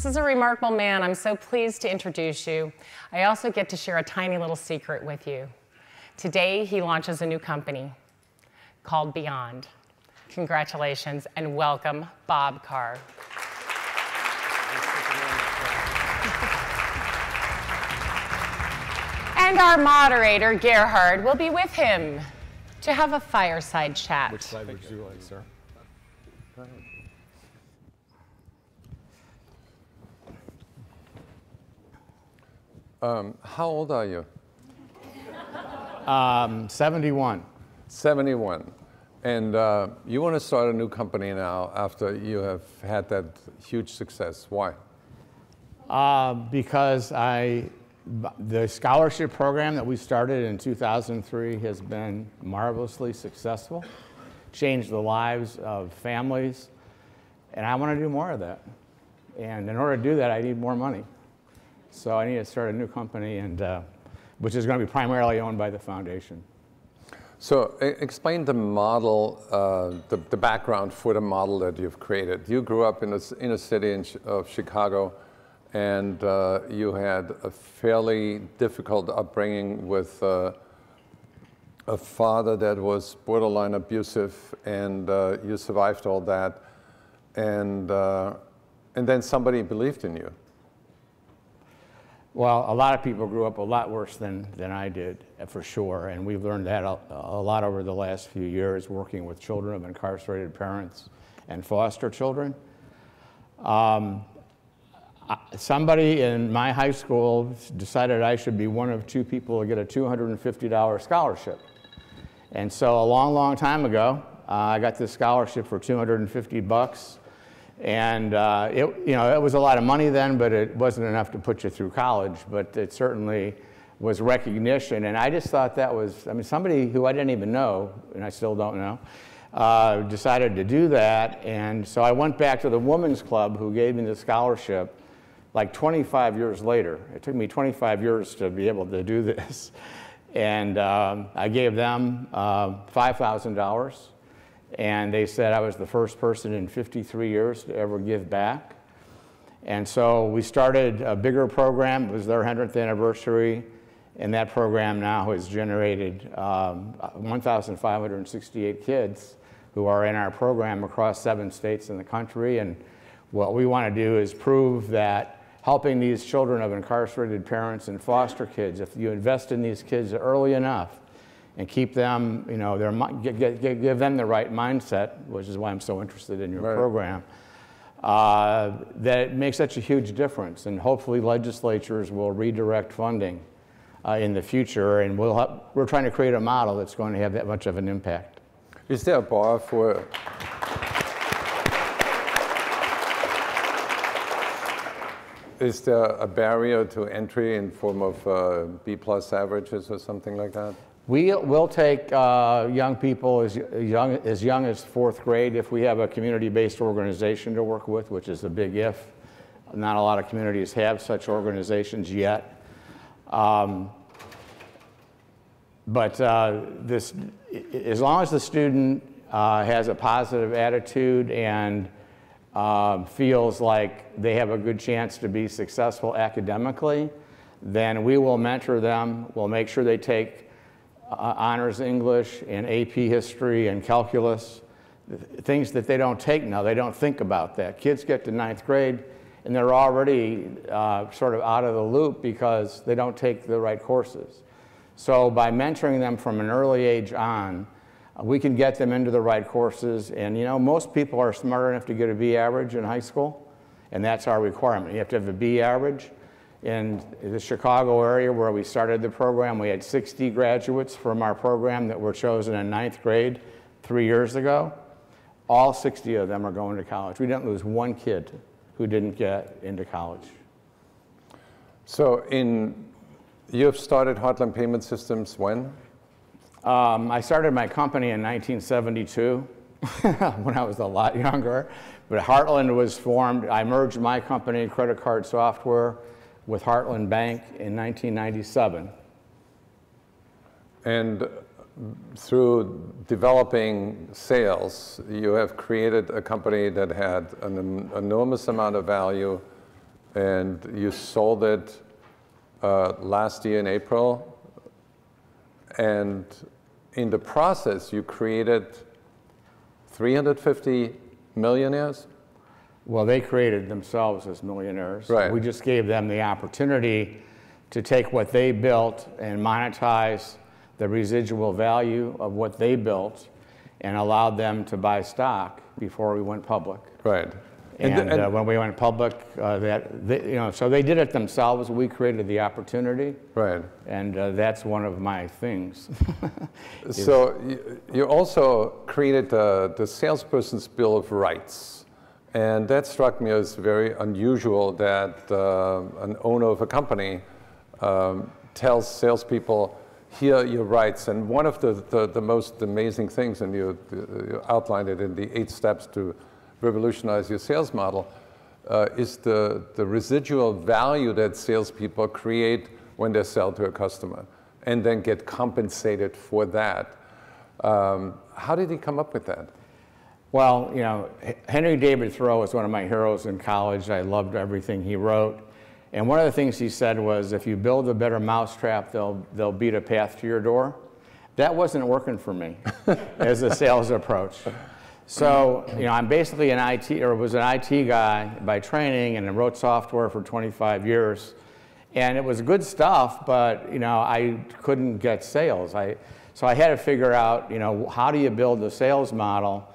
This is a remarkable man. I'm so pleased to introduce you. I also get to share a tiny little secret with you. Today, he launches a new company called Beyond. Congratulations and welcome, Bob Carr. And our moderator, Gerhard, will be with him to have a fireside chat. Which side would you like, sir? How old are you? 71. 71. And you want to start a new company now after you have had that huge success. Why? Because the scholarship program that we started in 2003 has been marvelously successful, changed the lives of families, and I want to do more of that. And in order to do that, I need more money. So I need to start a new company, and which is going to be primarily owned by the foundation. So explain the model, the background for the model that you've created. You grew up in the inner city of Chicago, and you had a fairly difficult upbringing with a father that was borderline abusive, and you survived all that, and then somebody believed in you. Well, a lot of people grew up a lot worse than I did, for sure, and we've learned that a lot over the last few years working with children of incarcerated parents and foster children. Somebody in my high school decided I should be one of two people to get a $250 scholarship. And so a long, long time ago, I got this scholarship for $250. And it was a lot of money then, but it wasn't enough to put you through college. But it certainly was recognition. And I just thought that was, I mean, somebody who I didn't even know, and I still don't know, decided to do that. And so I went back to the women's club who gave me the scholarship like 25 years later. It took me 25 years to be able to do this. And I gave them $5,000. And they said I was the first person in 53 years to ever give back. And so we started a bigger program. It was their 100th anniversary. And that program now has generated 1,568 kids who are in our program across 7 states in the country. And what we want to do is prove that helping these children of incarcerated parents and foster kids, if you invest in these kids early enough, and keep them, you know, give them the right mindset, which is why I'm so interested in your program, that it makes such a huge difference. And hopefully legislatures will redirect funding in the future, and we're trying to create a model that's going to have that much of an impact. Is there a bar for... Is there a barrier to entry in form of B+ averages or something like that? We'll take young people as young as 4th grade if we have a community-based organization to work with, which is a big if. Not a lot of communities have such organizations yet. But as long as the student has a positive attitude and feels like they have a good chance to be successful academically, then we will mentor them. We'll make sure they take honors English and AP history and calculus, things that they don't take now. They don't think about that. Kids get to 9th grade and they're already sort of out of the loop because they don't take the right courses. So by mentoring them from an early age on, we can get them into the right courses. And you know, most people are smart enough to get a B average in high school, and that's our requirement. You have to have a B average. In the Chicago area where we started the program, we had 60 graduates from our program that were chosen in 9th grade 3 years ago. All 60 of them are going to college. We didn't lose one kid who didn't get into college. So you have started Heartland Payment Systems when? I started my company in 1972 when I was a lot younger. But Heartland was formed. I merged my company, Credit Card Software, with Heartland Bank in 1997. And through developing sales, you have created a company that had an enormous amount of value and you sold it last year in April. And in the process, you created 350 millionaires? Well, they created themselves as millionaires. Right. We just gave them the opportunity to take what they built and monetize the residual value of what they built and allowed them to buy stock before we went public. Right. And when we went public, so they did it themselves. We created the opportunity. Right. And that's one of my things. So you also created the salesperson's Bill of Rights. And that struck me as very unusual that an owner of a company tells salespeople, here are your rights. And one of the most amazing things, and you outlined it in the 8 steps to revolutionize your sales model, is the residual value that salespeople create when they sell to a customer and then get compensated for that. How did he come up with that? Well, Henry David Thoreau was one of my heroes in college. I loved everything he wrote. And one of the things he said was, if you build a better mousetrap, they'll beat a path to your door. That wasn't working for me as a sales approach. So, I'm basically an was an IT guy by training, and I wrote software for 25 years. And it was good stuff, but, I couldn't get sales. So I had to figure out, how do you build a sales model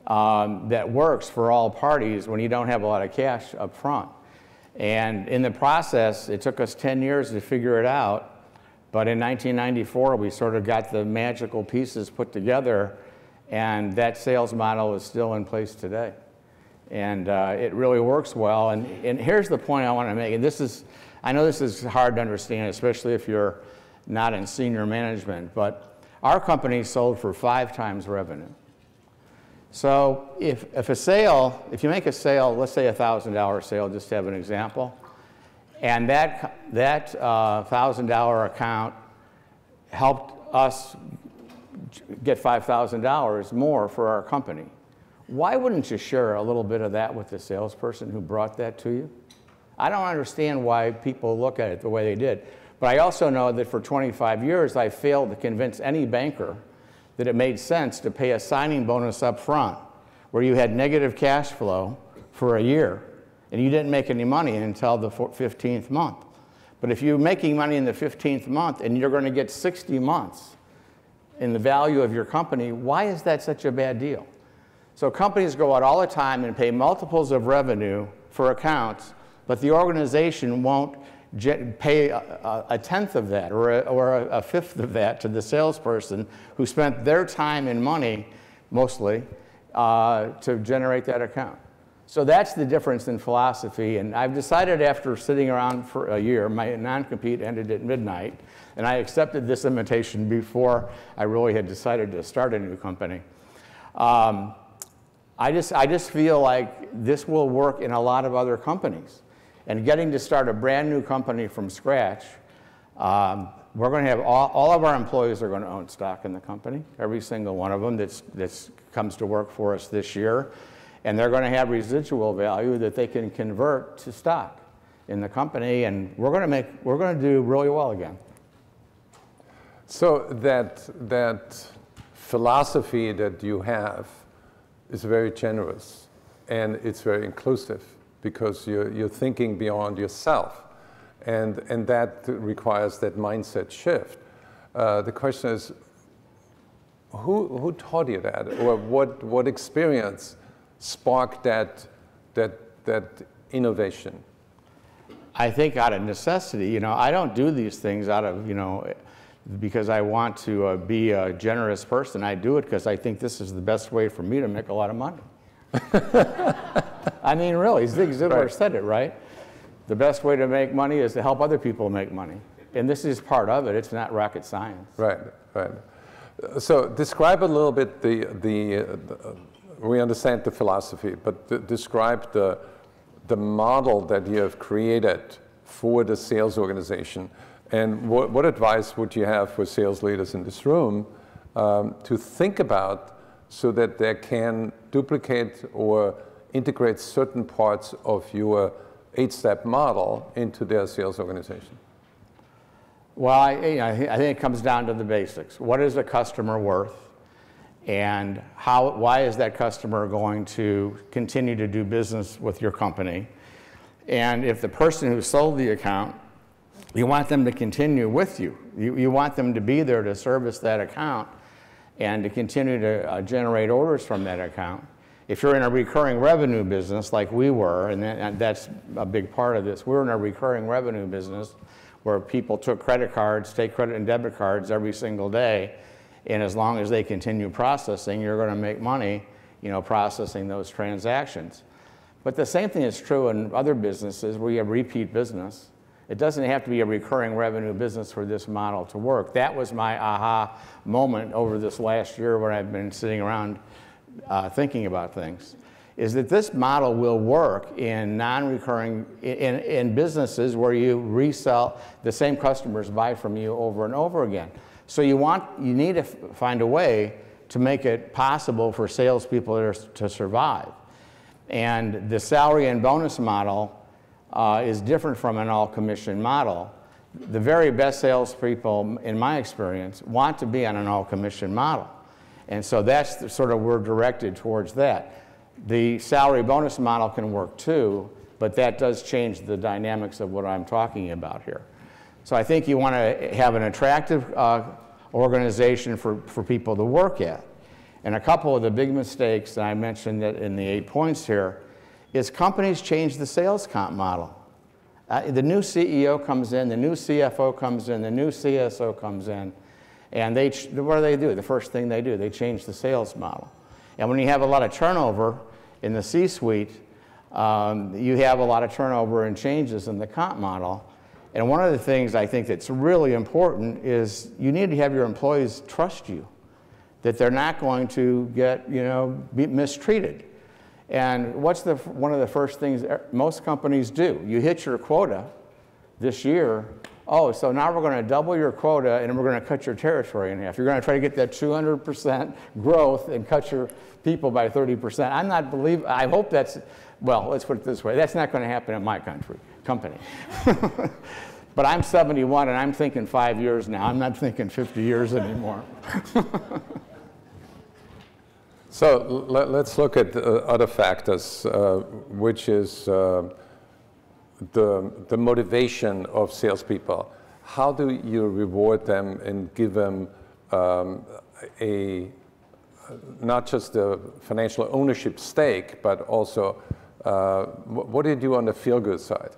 that works for all parties when you don't have a lot of cash up front. And in the process, it took us 10 years to figure it out. But in 1994, we sort of got the magical pieces put together, and that sales model is still in place today. And it really works well. And here's the point I want to make. And I know this is hard to understand, especially if you're not in senior management, but our company sold for 5 times revenue. So if you make a sale, let's say a $1,000 sale, just to have an example, and that $1,000 account helped us get $5,000 more for our company, why wouldn't you share a little bit of that with the salesperson who brought that to you? I don't understand why people look at it the way they did. But I also know that for 25 years, I failed to convince any banker that it made sense to pay a signing bonus up front where you had negative cash flow for a year and you didn't make any money until the 15th month. But if you're making money in the 15th month and you're going to get 60 months in the value of your company, why is that such a bad deal? So companies go out all the time and pay multiples of revenue for accounts, but the organization won't pay a tenth of that or a fifth of that to the salesperson who spent their time and money, mostly, to generate that account. So that's the difference in philosophy. And I've decided after sitting around for a year, my non-compete ended at midnight, and I accepted this invitation before I really had decided to start a new company. I just feel like this will work in a lot of other companies. And getting to start a brand new company from scratch, we're going to have all of our employees are going to own stock in the company, every single one of them that comes to work for us this year. And they're going to have residual value that they can convert to stock in the company, and we're going to do really well again. So that philosophy that you have is very generous, and it's very inclusive, because you're thinking beyond yourself, and that requires that mindset shift. The question is, who taught you that, or what experience sparked that innovation? I think out of necessity. I don't do these things out of because I want to be a generous person. I do it because I think this is the best way for me to make a lot of money. I mean, really, Zig Ziglar said it, right? The best way to make money is to help other people make money. And this is part of it. It's not rocket science. Right, right. So describe a little bit we understand the philosophy, but describe the model that you have created for the sales organization. And what advice would you have for sales leaders in this room to think about so that they can duplicate or integrate certain parts of your 8-step model into their sales organization? Well, I think it comes down to the basics. What is a customer worth? And why is that customer going to continue to do business with your company? And if the person who sold the account, you want them to continue with you. You want them to be there to service that account and to continue to generate orders from that account. If you're in a recurring revenue business like we were, and that's a big part of this, we're in a recurring revenue business where people took credit cards, take credit and debit cards every single day, and as long as they continue processing, you're going to make money, processing those transactions. But the same thing is true in other businesses where you have repeat business. It doesn't have to be a recurring revenue business for this model to work. That was my aha moment over this last year when I've been sitting around thinking about things, is that this model will work in non-recurring, in businesses where you resell, the same customers buy from you over and over again. So you need to find a way to make it possible for salespeople to survive. And the salary and bonus model is different from an all-commission model. The very best salespeople, in my experience, want to be on an all-commission model. And so that's sort of, we're directed towards that. The salary bonus model can work too, but that does change the dynamics of what I'm talking about here. So I think you want to have an attractive organization for people to work at. And a couple of the big mistakes, and I mentioned that in the 8 points here, is companies change the sales comp model. The new CEO comes in, the new CFO comes in, the new CSO comes in, and what do? The first thing they do, they change the sales model. And when you have a lot of turnover in the C-suite, you have a lot of turnover and changes in the comp model. And one of the things I think that's really important is you need to have your employees trust you, that they're not going to get, be mistreated. And what's one of the first things most companies do? You hit your quota this year. Oh, so now we're going to double your quota and we're going to cut your territory in half. You're going to try to get that 200% growth and cut your people by 30%. I hope that's, well, let's put it this way. That's not going to happen in my company. But I'm 71 and I'm thinking 5 years now. I'm not thinking 50 years anymore. So let's look at other factors, which is the motivation of salespeople. How do you reward them and give them not just the financial ownership stake, but also what do you do on the feel-good side?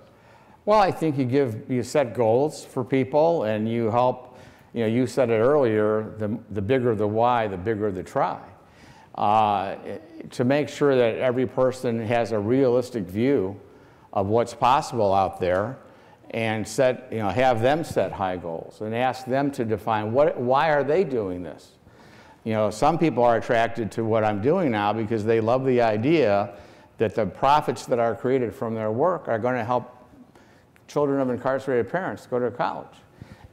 Well, I think you set goals for people and you help, you said it earlier, the bigger the why, the bigger the try. To make sure that every person has a realistic view of what's possible out there and have them set high goals and ask them to define why are they doing this? Some people are attracted to what I'm doing now because they love the idea that the profits that are created from their work are going to help children of incarcerated parents go to college.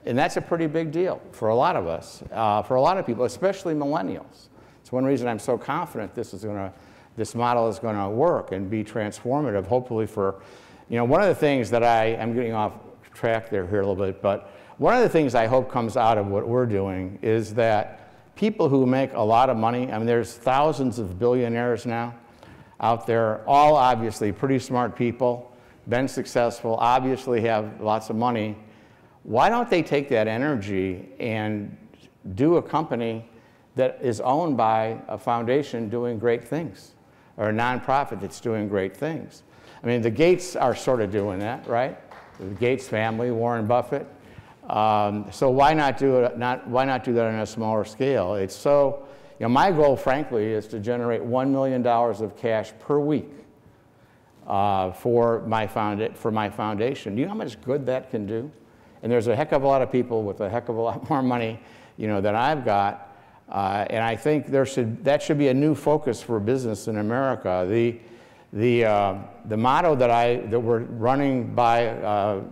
And that's a pretty big deal for a lot of us, for a lot of people, especially millennials. It's one reason I'm so confident this model is going to work and be transformative, hopefully for, one of the things that I'm getting off track here a little bit, but one of the things I hope comes out of what we're doing is that people who make a lot of money, there's thousands of billionaires now out there, all obviously pretty smart people, been successful, obviously have lots of money. Why don't they take that energy and do a company that is owned by a foundation doing great things, or a nonprofit that's doing great things? The Gates are sort of doing that, right? The Gates family, Warren Buffett. So why not do it? Why not do that on a smaller scale? It's so, my goal, frankly, is to generate $1 million of cash per week for my foundation. Do you know how much good that can do? And there's a heck of a lot of people with a heck of a lot more money, than I've got. And I think that should be a new focus for business in America. The motto that we're running by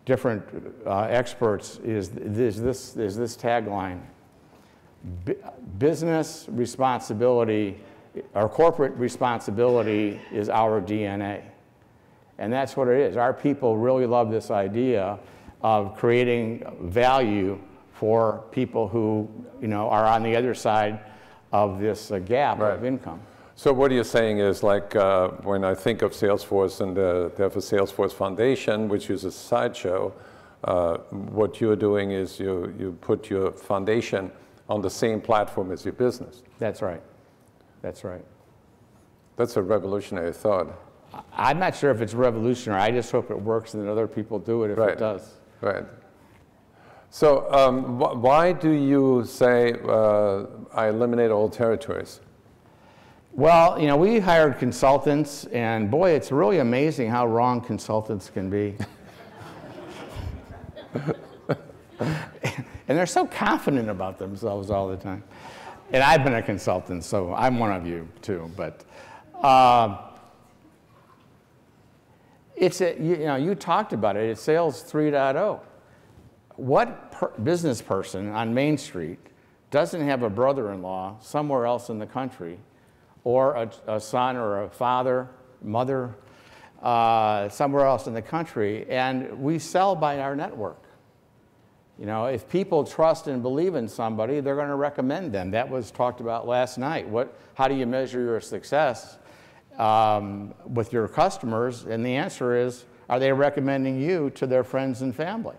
different experts is this tagline: business responsibility, or corporate responsibility, is our DNA. And that's what it is. Our people really love this idea of creating value for people who, are on the other side of this gap of income. So what you're saying is, like, when I think of Salesforce and they have a Salesforce Foundation, which is a sideshow, what you're doing is you put your foundation on the same platform as your business. That's right. That's right. That's a revolutionary thought. I'm not sure if it's revolutionary. I just hope it works and that other people do it if it does. Right. So why do you say I eliminate all territories? Well, we hired consultants, and boy, it's really amazing how wrong consultants can be. And they're so confident about themselves all the time. And I've been a consultant, so I'm one of you too. But you talked about it. It's Sales 3.0. What business person on Main Street doesn't have a brother-in-law somewhere else in the country, or a son or a father, mother, somewhere else in the country, and we sell by our network? If people trust and believe in somebody, they're going to recommend them. That was talked about last night. How do you measure your success with your customers? And the answer is, are they recommending you to their friends and family?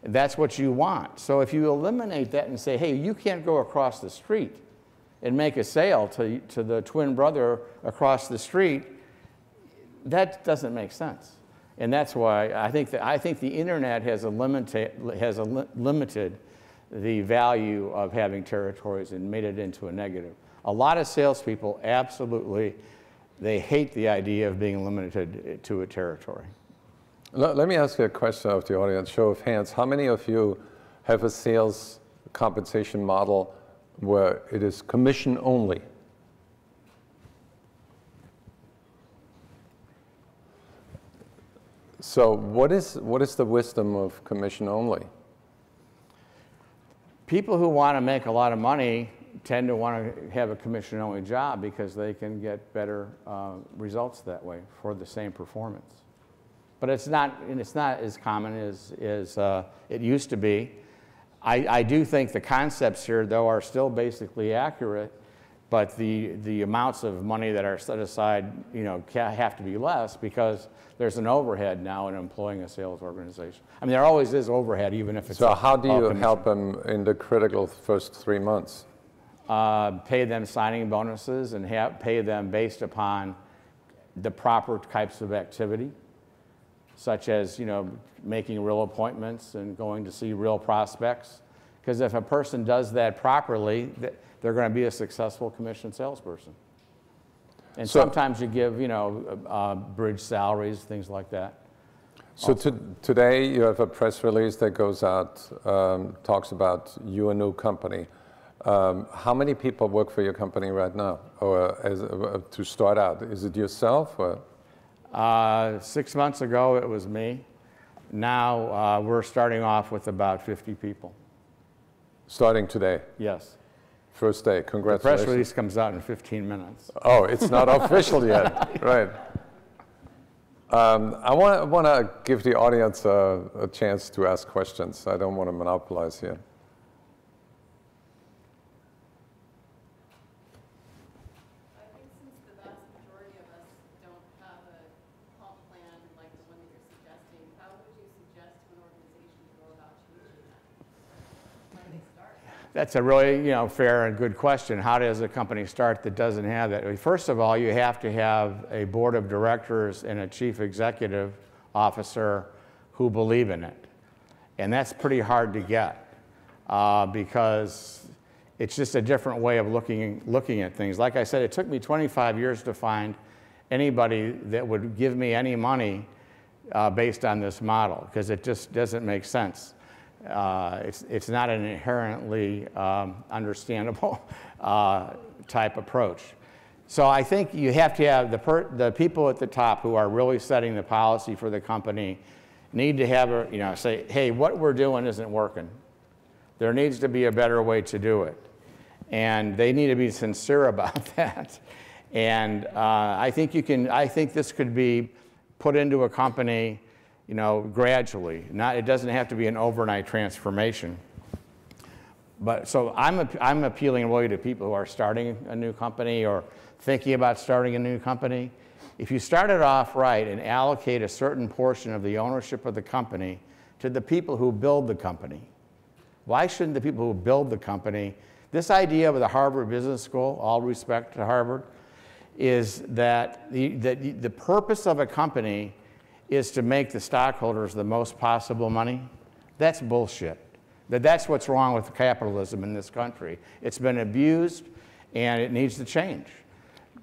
That's what you want. So if you eliminate that and say, hey, you can't go across the street and make a sale to the twin brother across the street, that doesn't make sense. And that's why I think the internet has limited the value of having territories and made it into a negative. A lot of salespeople absolutely, they hate the idea of being limited to a territory. Let me ask you a question of the audience, show of hands. How many of you have a sales compensation model where it is commission only? So what is the wisdom of commission only? People who want to make a lot of money tend to want to have a commission only job because they can get better results that way for the same performance. But it's not as common as it used to be. I do think the concepts here, though, are still basically accurate, but the amounts of money that are set aside, have to be less because there's an overhead now in employing a sales organization. I mean, there always is overhead, even if it's so. How do you help them in the critical first 3 months? Pay them signing bonuses and pay them based upon the proper types of activity, such as making real appointments and going to see real prospects. Because if a person does that properly, they're going to be a successful commission salesperson. And so, sometimes you give bridge salaries, things like that. So today you have a press release that goes out, talks about your new company. How many people work for your company right now, or to start out? Is it yourself? Or? 6 months ago, it was me. Now we're starting off with about 50 people. Starting today? Yes. First day. Congratulations. The press release comes out in 15 minutes. Oh, it's not official yet. Right. I want to give the audience a chance to ask questions. I don't want to monopolize here. That's a really fair and good question. How does a company start that doesn't have that? First of all, you have to have a board of directors and a chief executive officer who believe in it. And that's pretty hard to get because it's just a different way of looking at things. Like I said, it took me 25 years to find anybody that would give me any money based on this model because it just doesn't make sense. It's not an inherently understandable type approach. So I think you have to have the people at the top who are really setting the policy for the company need to have say, hey, what we're doing isn't working. There needs to be a better way to do it, and they need to be sincere about that. And I think this could be put into a company, you know, gradually. It doesn't have to be an overnight transformation. But so I'm appealing really to people who are starting a new company or thinking about starting a new company. If you start it off right and allocate a certain portion of the ownership of the company to the people who build the company, why shouldn't the people who build the company, this idea of the Harvard Business School, all respect to Harvard, is that the purpose of a company is to make the stockholders the most possible money? That's bullshit. That's what's wrong with capitalism in this country. It's been abused and it needs to change.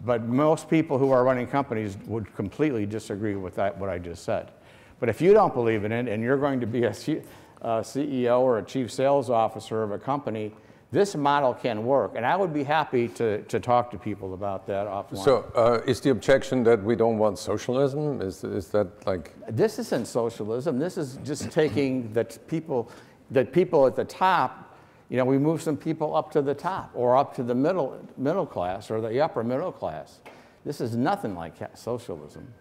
But most people who are running companies would completely disagree with what I just said. But if you don't believe in it and you're going to be a CEO or a chief sales officer of a company, this model can work, and I would be happy to talk to people about that offline. So is the objection that we don't want socialism? Is that like... This isn't socialism. This is just taking that people at the top, you know, we move some people up to the top or up to the middle class or the upper middle class. This is nothing like socialism.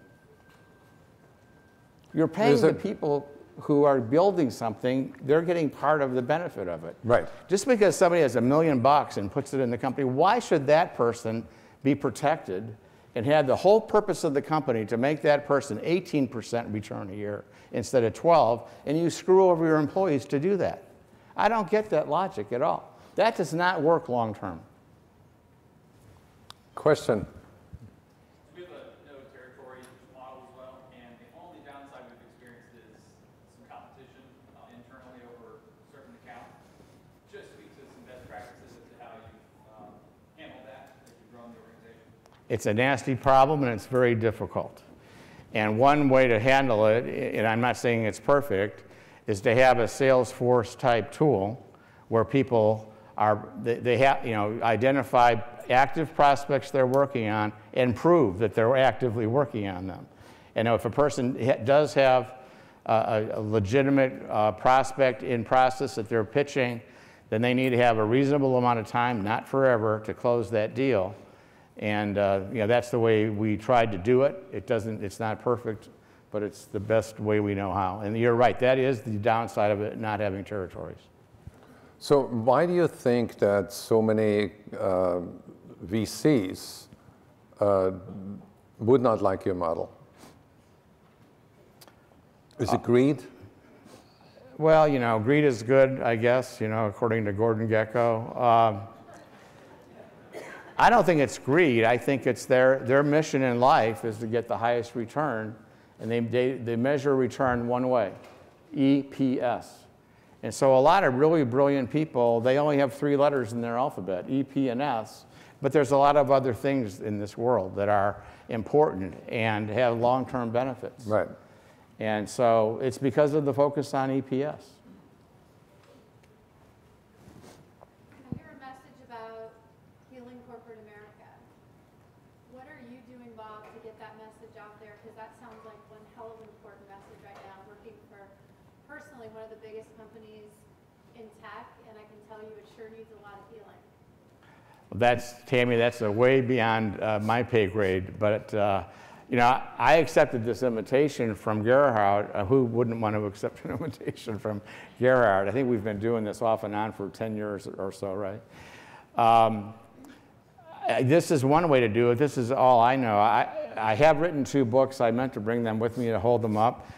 You're paying the people who are building something, they're getting part of the benefit of it. Right. Just because somebody has $1 million and puts it in the company, why should that person be protected and have the whole purpose of the company to make that person 18% return a year instead of 12, and you screw over your employees to do that? I don't get that logic at all. That does not work long term. Question. We have a no territory model as well, and the only downside we've experienced is some competition internally over certain accounts. Just speak to some best practices as to how you handle that as you've grown the organization. It's a nasty problem and it's very difficult. And one way to handle it, and I'm not saying it's perfect, is to have a Salesforce type tool where people they have, you know, identify active prospects they're working on and prove that they're actively working on them. And if a person does have a legitimate prospect in process that they're pitching, then they need to have a reasonable amount of time, not forever, to close that deal. And you know, that's the way we tried to do it. It's not perfect, but it's the best way we know how. And you're right, that is the downside of it, not having territories. So why do you think that so many VCs would not like your model? Is it greed? Well, you know, greed is good, I guess, you know, according to Gordon Gekko. I don't think it's greed. I think it's their mission in life is to get the highest return, and they measure return one way, EPS. And so a lot of really brilliant people, they only have 3 letters in their alphabet, E, P, and S, but there's a lot of other things in this world that are important and have long-term benefits. Right. And so it's because of the focus on EPS. I hear a message about healing corporate America. What are you doing, Bob, to get that message out there? Because that sounds like one hell of an important message right now, working for, personally, one of the biggest companies in tech, and I can tell you it sure needs a lot of healing. Tammy, that's way beyond my pay grade, but you know, I accepted this invitation from Gerhard. Who wouldn't want to accept an invitation from Gerhard? I think we've been doing this off and on for 10 years or so, right? This is one way to do it. This is all I know. I have written 2 books. I meant to bring them with me to hold them up.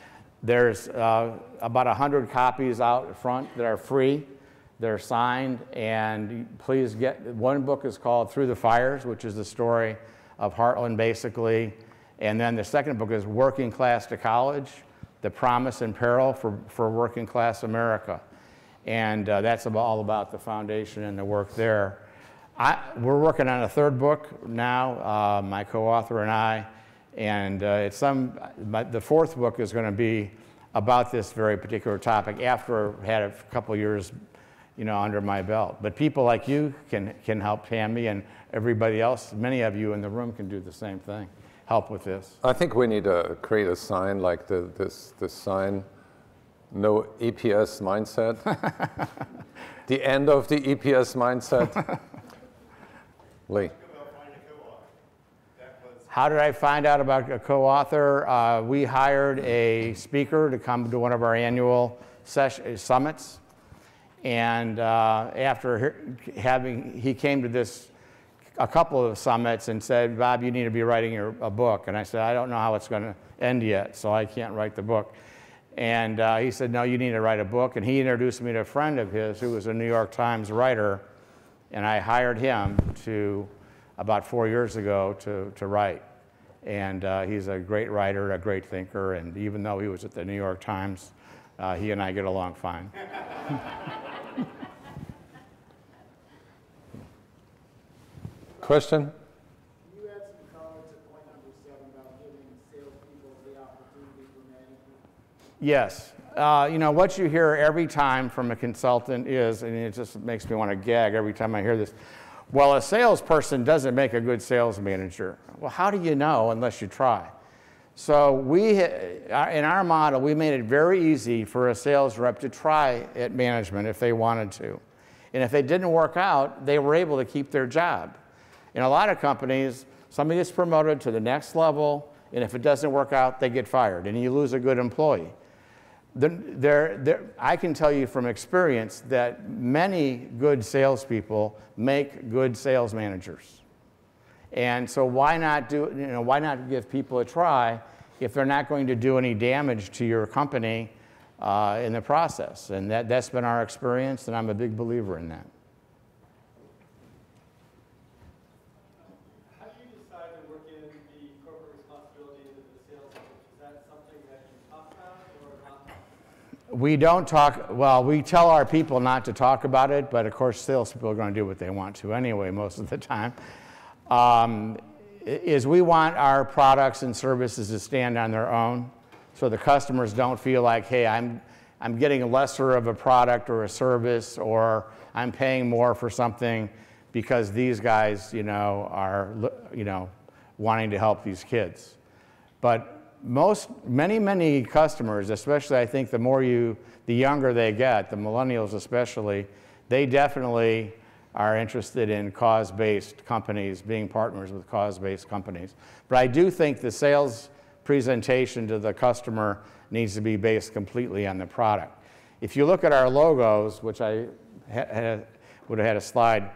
There's about 100 copies out front that are free. They're signed, and please get, one book is called Through the Fires, which is the story of Heartland, basically. And then the second book is Working Class to College, The Promise and Peril for Working Class America. And that's all about the foundation and the work there. We're working on a 3rd book now, my co-author and I, and the 4th book is going to be about this very particular topic after I've had a couple years, you know, under my belt. But people like you can help Tammy, and everybody else, many of you in the room can do the same thing. Help with this. I think we need to create a sign like this sign, no EPS mindset. The end of the EPS mindset. Lee. How did I find out about a co-author? We hired a speaker to come to one of our annual summits. And after he came to a couple of summits and said, Bob, you need to be writing a book. And I said, I don't know how it's going to end yet, so I can't write the book. And he said, no, you need to write a book. And he introduced me to a friend of his who was a New York Times writer. And I hired him about 4 years ago to write. And he's a great writer, a great thinker. And even though he was at the New York Times, he and I get along fine. Question? You had some comments at point number 7 about giving salespeople the opportunity for management. Yes. You know, what you hear every time from a consultant is, and it just makes me want to gag every time I hear this, well, a salesperson doesn't make a good sales manager. Well, how do you know unless you try? So in our model, we made it very easy for a sales rep to try at management if they wanted to. And if they didn't work out, they were able to keep their job. In a lot of companies, somebody gets promoted to the next level, and if it doesn't work out, they get fired, and you lose a good employee. I can tell you from experience that many good salespeople make good sales managers. And so why not give people a try if they're not going to do any damage to your company in the process? And that's been our experience, and I'm a big believer in that. How do you decide to work in the corporate responsibility into the sales pitch? Is that something that you talk about or not? We don't talk, well, we tell our people not to talk about it, but of course salespeople are going to do what they want to anyway most of the time. Is we want our products and services to stand on their own so the customers don't feel like, hey, I'm getting lesser of a product or a service, or I'm paying more for something because these guys, are, wanting to help these kids. But many customers, especially I think the younger they get, the millennials especially, they definitely are interested in cause-based companies, being partners with cause-based companies. But I do think the sales presentation to the customer needs to be based completely on the product. If you look at our logos, which I would have had a slide,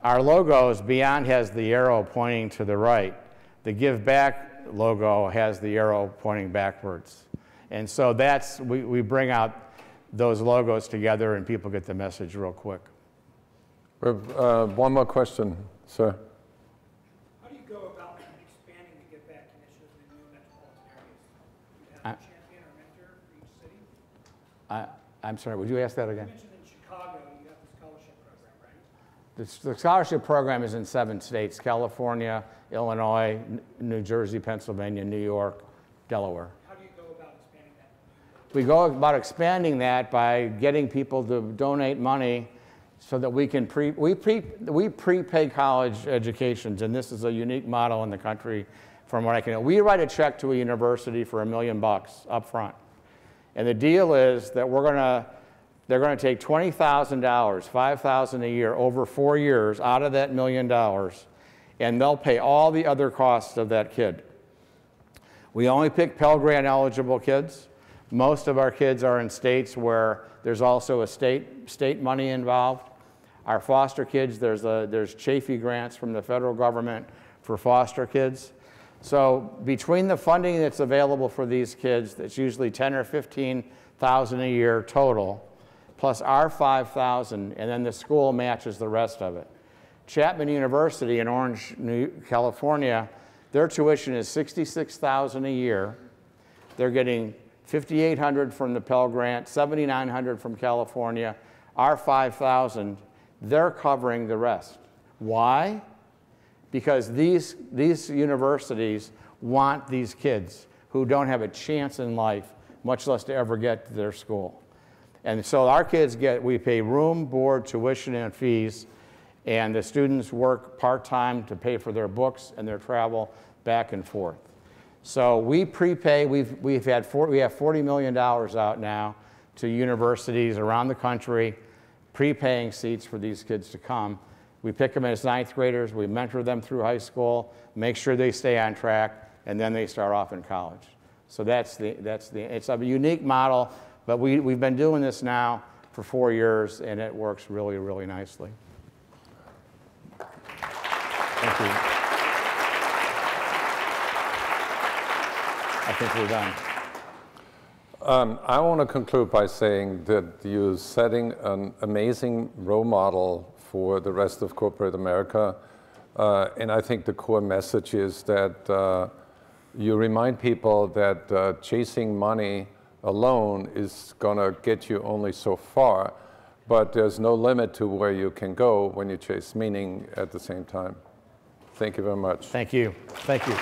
our logos, Beyond has the arrow pointing to the right. The Give Back logo has the arrow pointing backwards. And so we bring out those logos together and people get the message real quick. We have one more question, sir. How do you go about expanding the Give Back initiative in new metropolitan areas? Do you have a champion or mentor for each city? I'm sorry, would you ask that again? You mentioned in Chicago you have the scholarship program, right? The scholarship program is in 7 states: California, Illinois, New Jersey, Pennsylvania, New York, Delaware. How do you go about expanding that? We go about expanding that by getting people to donate money so that we can prepay college educations, and this is a unique model in the country from what I can know. We write a check to a university for $1 million up front. And the deal is that they're going to take $20,000, $5,000 a year over 4 years out of that $1 million, and they'll pay all the other costs of that kid. We only pick Pell Grant eligible kids. Most of our kids are in states where there's also a state money involved. Our foster kids, there's Chafee grants from the federal government for foster kids. So between the funding that's available for these kids, that's usually $10,000 or $15,000 a year total, plus our $5,000, and then the school matches the rest of it. Chapman University in Orange, California, their tuition is $66,000 a year. They're getting $5,800 from the Pell Grant, $7,900 from California, our $5,000. They're covering the rest. Why? Because these universities want these kids who don't have a chance in life, much less to ever get to their school. And so our kids we pay room, board, tuition, and fees, and the students work part-time to pay for their books and their travel back and forth. So we prepay, we have $40 million out now to universities around the country, prepaying seats for these kids to come. We pick them as 9th graders, we mentor them through high school, make sure they stay on track, and then they start off in college. So it's a unique model, but we've been doing this now for 4 years, and it works really, really nicely. Thank you. I think we're done. I want to conclude by saying that you're setting an amazing role model for the rest of corporate America. And I think the core message is that you remind people that chasing money alone is going to get you only so far, but there's no limit to where you can go when you chase meaning at the same time. Thank you very much. Thank you. Thank you.